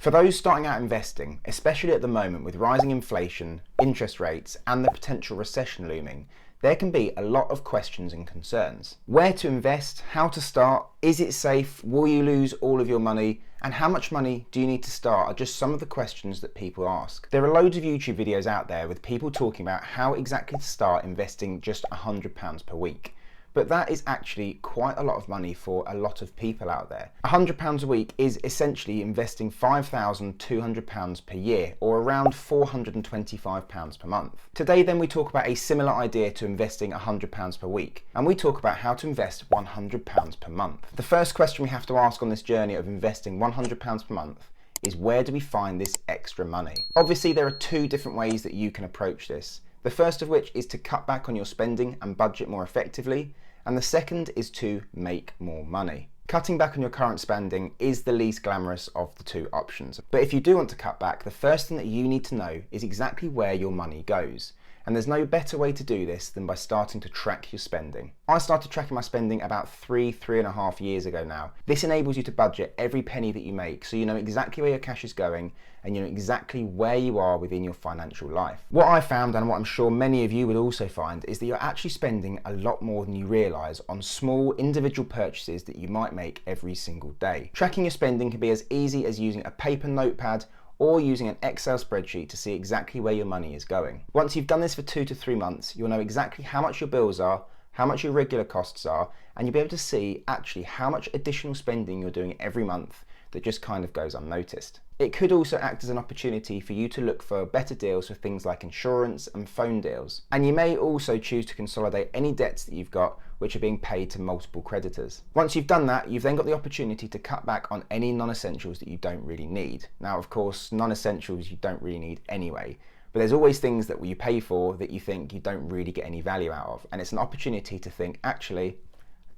For those starting out investing, especially at the moment with rising inflation, interest rates, and the potential recession looming, there can be a lot of questions and concerns. Where to invest, how to start, is it safe, will you lose all of your money, and how much money do you need to start are just some of the questions that people ask. There are loads of YouTube videos out there with people talking about how exactly to start investing just £100 per week. But that is actually quite a lot of money for a lot of people out there. £100 a week is essentially investing £5,200 per year, or around £425 per month. Today then we talk about a similar idea to investing £100 per week, and we talk about how to invest £100 per month. The first question we have to ask on this journey of investing £100 per month is, where do we find this extra money? Obviously there are two different ways that you can approach this. The first of which is to cut back on your spending and budget more effectively, and the second is to make more money. Cutting back on your current spending is the least glamorous of the two options. But if you do want to cut back, the first thing that you need to know is exactly where your money goes. And there's no better way to do this than by starting to track your spending. I started tracking my spending about three and a half years ago now. This enables you to budget every penny that you make, so you know exactly where your cash is going and you know exactly where you are within your financial life. What I found, and what I'm sure many of you would also find, is that you're actually spending a lot more than you realise on small individual purchases that you might make every single day. Tracking your spending can be as easy as using a paper notepad or using an Excel spreadsheet to see exactly where your money is going. Once you've done this for 2 to 3 months, you'll know exactly how much your bills are, how much your regular costs are, and you'll be able to see actually how much additional spending you're doing every month that just kind of goes unnoticed. It could also act as an opportunity for you to look for better deals for things like insurance and phone deals. And you may also choose to consolidate any debts that you've got which are being paid to multiple creditors. Once you've done that, you've then got the opportunity to cut back on any non-essentials that you don't really need. Now, of course, non-essentials you don't really need anyway, but there's always things that you pay for that you think you don't really get any value out of. And it's an opportunity to think, actually,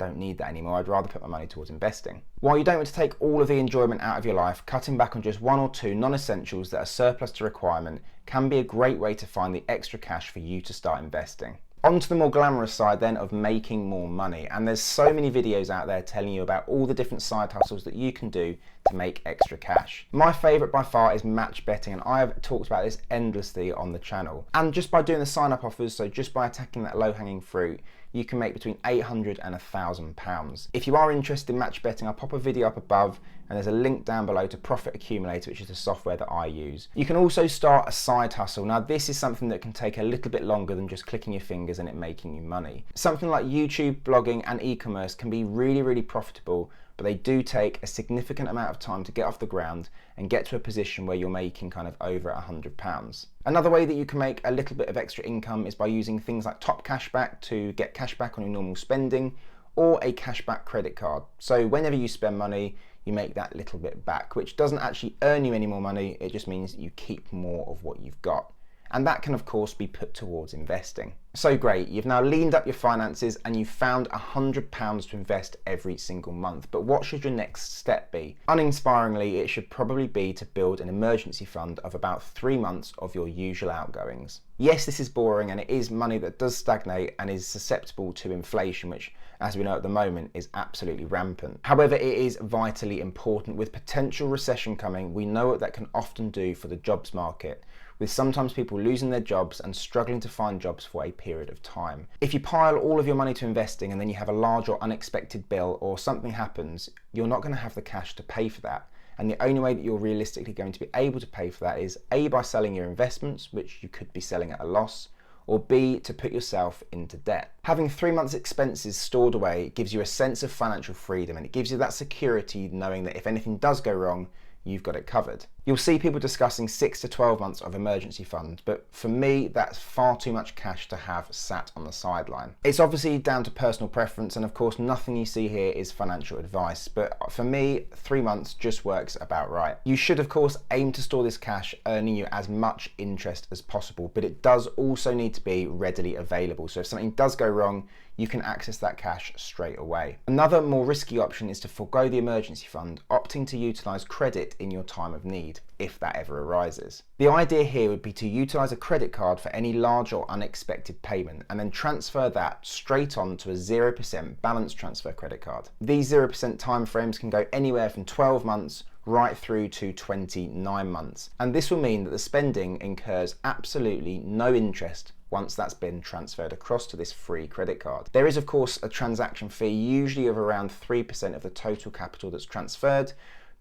I don't need that anymore. I'd rather put my money towards investing. While you don't want to take all of the enjoyment out of your life, cutting back on just 1 or 2 non-essentials that are surplus to requirement can be a great way to find the extra cash for you to start investing. On to the more glamorous side then of making more money, and there's so many videos out there telling you about all the different side hustles that you can do to make extra cash. My favourite by far is match betting, and I have talked about this endlessly on the channel. And just by doing the sign up offers, so just by attacking that low hanging fruit, you can make between £800 and £1,000. If you are interested in match betting, I'll pop a video up above and there's a link down below to Profit Accumulator, which is the software that I use. You can also start a side hustle. Now this is something that can take a little bit longer than just clicking your fingers and it making you money. Something like YouTube, blogging and e-commerce can be really profitable, but they do take a significant amount of time to get off the ground and get to a position where you're making kind of over £100. Another way that you can make a little bit of extra income is by using things like Top Cashback to get cashback on your normal spending, or a cashback credit card. So whenever you spend money, you make that little bit back, which doesn't actually earn you any more money, it just means that you keep more of what you've got. And that can of course be put towards investing. So great, you've now leaned up your finances and you've found £100 to invest every single month, but what should your next step be? Uninspiringly, it should probably be to build an emergency fund of about 3 months of your usual outgoings. Yes, this is boring and it is money that does stagnate and is susceptible to inflation, which as we know at the moment is absolutely rampant. However, it is vitally important. With potential recession coming, we know what that can often do for the jobs market, with sometimes people losing their jobs and struggling to find jobs for a period of time. If you pile all of your money to investing and then you have a large or unexpected bill or something happens, you're not going to have the cash to pay for that. And the only way that you're realistically going to be able to pay for that is A, by selling your investments, which you could be selling at a loss, or B, to put yourself into debt. Having 3 months' expenses stored away gives you a sense of financial freedom, and it gives you that security knowing that if anything does go wrong, you've got it covered. You'll see people discussing 6 to 12 months of emergency funds, but for me, that's far too much cash to have sat on the sideline. It's obviously down to personal preference, and of course, nothing you see here is financial advice, but for me, 3 months just works about right. You should, of course, aim to store this cash, earning you as much interest as possible, but it does also need to be readily available. So if something does go wrong, you can access that cash straight away. Another more risky option is to forego the emergency fund, opting to utilize credit in your time of need, if that ever arises. The idea here would be to utilize a credit card for any large or unexpected payment and then transfer that straight on to a 0% balance transfer credit card. These 0% timeframes can go anywhere from 12 months right through to 29 months. And this will mean that the spending incurs absolutely no interest once that's been transferred across to this free credit card. There is of course a transaction fee, usually of around 3% of the total capital that's transferred,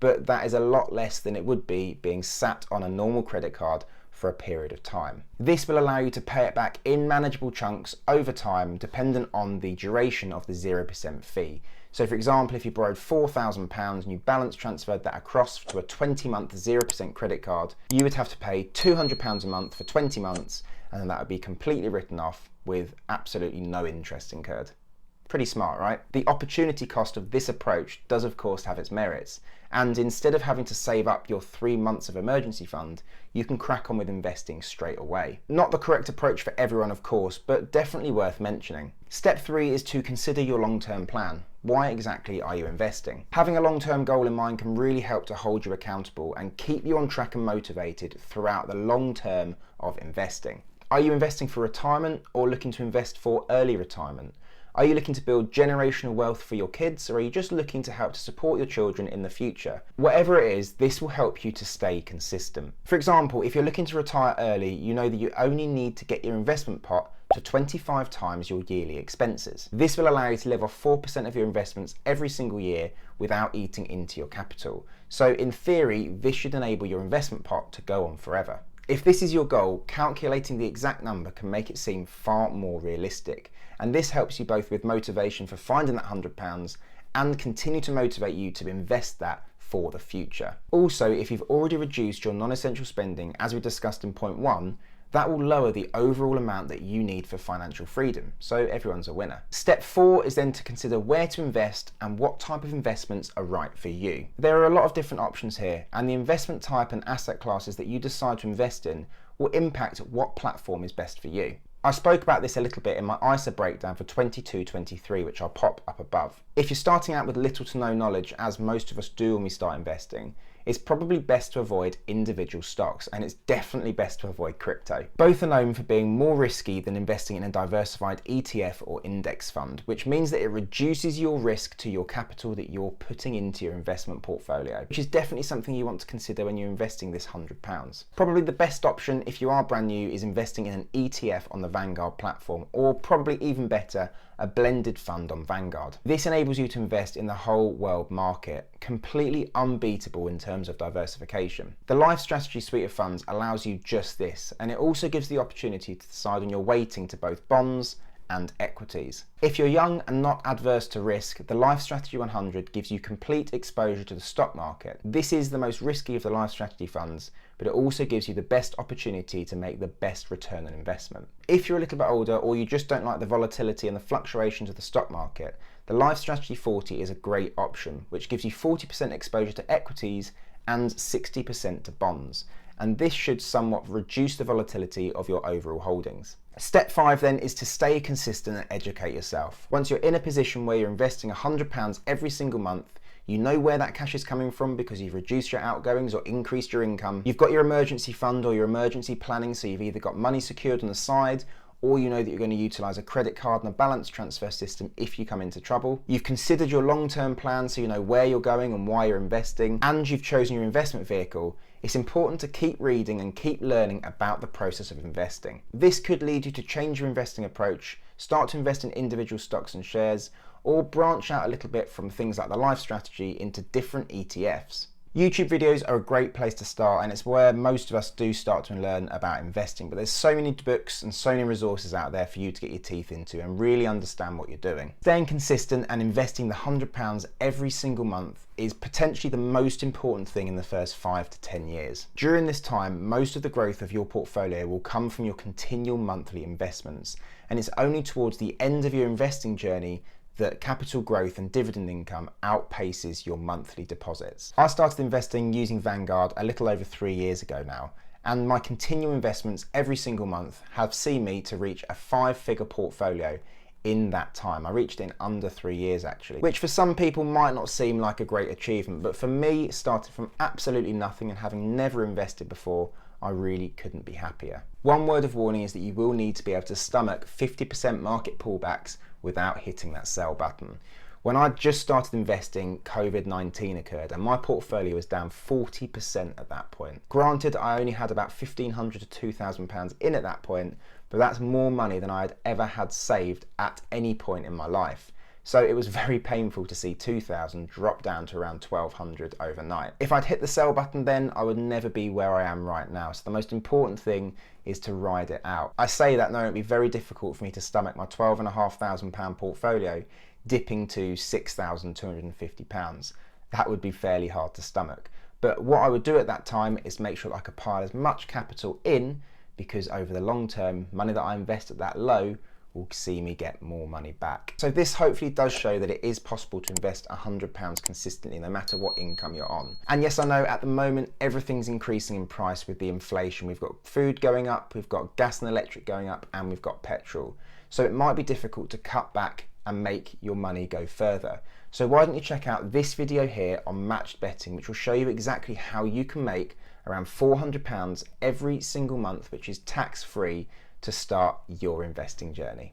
but that is a lot less than it would be being sat on a normal credit card for a period of time. This will allow you to pay it back in manageable chunks over time, dependent on the duration of the 0% fee. So for example, if you borrowed £4,000 and you balance transferred that across to a 20-month 0% credit card, you would have to pay £200 a month for 20 months, and then that would be completely written off with absolutely no interest incurred. Pretty smart, right? The opportunity cost of this approach does of course have its merits, and instead of having to save up your 3 months of emergency fund, you can crack on with investing straight away. Not the correct approach for everyone of course, but definitely worth mentioning. Step 3 is to consider your long-term plan. Why exactly are you investing? Having a long-term goal in mind can really help to hold you accountable and keep you on track and motivated throughout the long term of investing. Are you investing for retirement or looking to invest for early retirement? Are you looking to build generational wealth for your kids, or are you just looking to help to support your children in the future? Whatever it is, this will help you to stay consistent. For example, if you're looking to retire early, you know that you only need to get your investment pot to 25 times your yearly expenses. This will allow you to live off 4% of your investments every single year without eating into your capital. So in theory, this should enable your investment pot to go on forever. If this is your goal, calculating the exact number can make it seem far more realistic. And this helps you both with motivation for finding that £100 and continue to motivate you to invest that for the future. Also, if you've already reduced your non-essential spending, as we discussed in point 1, that will lower the overall amount that you need for financial freedom, so everyone's a winner. Step 4 is then to consider where to invest and what type of investments are right for you. There are a lot of different options here, and the investment type and asset classes that you decide to invest in will impact what platform is best for you. I spoke about this a little bit in my ISA breakdown for 22-23, which I'll pop up above. If you're starting out with little to no knowledge, as most of us do when we start investing, it's probably best to avoid individual stocks, and it's definitely best to avoid crypto. Both are known for being more risky than investing in a diversified ETF or index fund, which means that it reduces your risk to your capital that you're putting into your investment portfolio, which is definitely something you want to consider when you're investing this £100. Probably the best option if you are brand new is investing in an ETF on the Vanguard platform, or probably even better, a blended fund on Vanguard. This enables you to invest in the whole world market, completely unbeatable in terms of diversification. The Life Strategy suite of funds allows you just this, and it also gives the opportunity to decide on your weighting to both bonds and equities. If you're young and not adverse to risk, the Life Strategy 100 gives you complete exposure to the stock market. This is the most risky of the Life Strategy funds, but it also gives you the best opportunity to make the best return on investment. If you're a little bit older, or you just don't like the volatility and the fluctuations of the stock market, the Life Strategy 40 is a great option, which gives you 40% exposure to equities and 60% to bonds. And this should somewhat reduce the volatility of your overall holdings. Step 5 then is to stay consistent and educate yourself. Once you're in a position where you're investing £100 every single month, you know where that cash is coming from because you've reduced your outgoings or increased your income. You've got your emergency fund or your emergency planning, so you've either got money secured on the side, or you know that you're going to utilise a credit card and a balance transfer system if you come into trouble. You've considered your long-term plan, so you know where you're going and why you're investing, and you've chosen your investment vehicle. It's important to keep reading and keep learning about the process of investing. This could lead you to change your investing approach, start to invest in individual stocks and shares, or branch out a little bit from things like the Life Strategy into different ETFs. YouTube videos are a great place to start, and it's where most of us do start to learn about investing, but there's so many books and so many resources out there for you to get your teeth into and really understand what you're doing. Staying consistent and investing the £100 every single month is potentially the most important thing in the first 5 to 10 years. During this time, most of the growth of your portfolio will come from your continual monthly investments, and it's only towards the end of your investing journey that capital growth and dividend income outpaces your monthly deposits. I started investing using Vanguard a little over 3 years ago now, and my continual investments every single month have seen me to reach a 5-figure portfolio in that time. I reached it in under 3 years actually, which for some people might not seem like a great achievement, but for me, starting from absolutely nothing and having never invested before, I really couldn't be happier. One word of warning is that you will need to be able to stomach 50% market pullbacks without hitting that sell button. When I just started investing, COVID-19 occurred and my portfolio was down 40% at that point. Granted, I only had about £1,500 to £2,000 in at that point, but that's more money than I had ever had saved at any point in my life. So it was very painful to see 2,000 drop down to around 1,200 overnight. If I'd hit the sell button then, I would never be where I am right now. So the most important thing is to ride it out. I say that knowing it'd be very difficult for me to stomach my £12,500 portfolio dipping to £6,250. That would be fairly hard to stomach. But what I would do at that time is make sure that I could pile as much capital in, because over the long term, money that I invest at that low will see me get more money back. So this hopefully does show that it is possible to invest £100 consistently no matter what income you're on. And yes, I know at the moment everything's increasing in price with the inflation. We've got food going up, we've got gas and electric going up, and we've got petrol. So it might be difficult to cut back and make your money go further. So why don't you check out this video here on matched betting, which will show you exactly how you can make around £400 every single month, which is tax-free, to start your investing journey.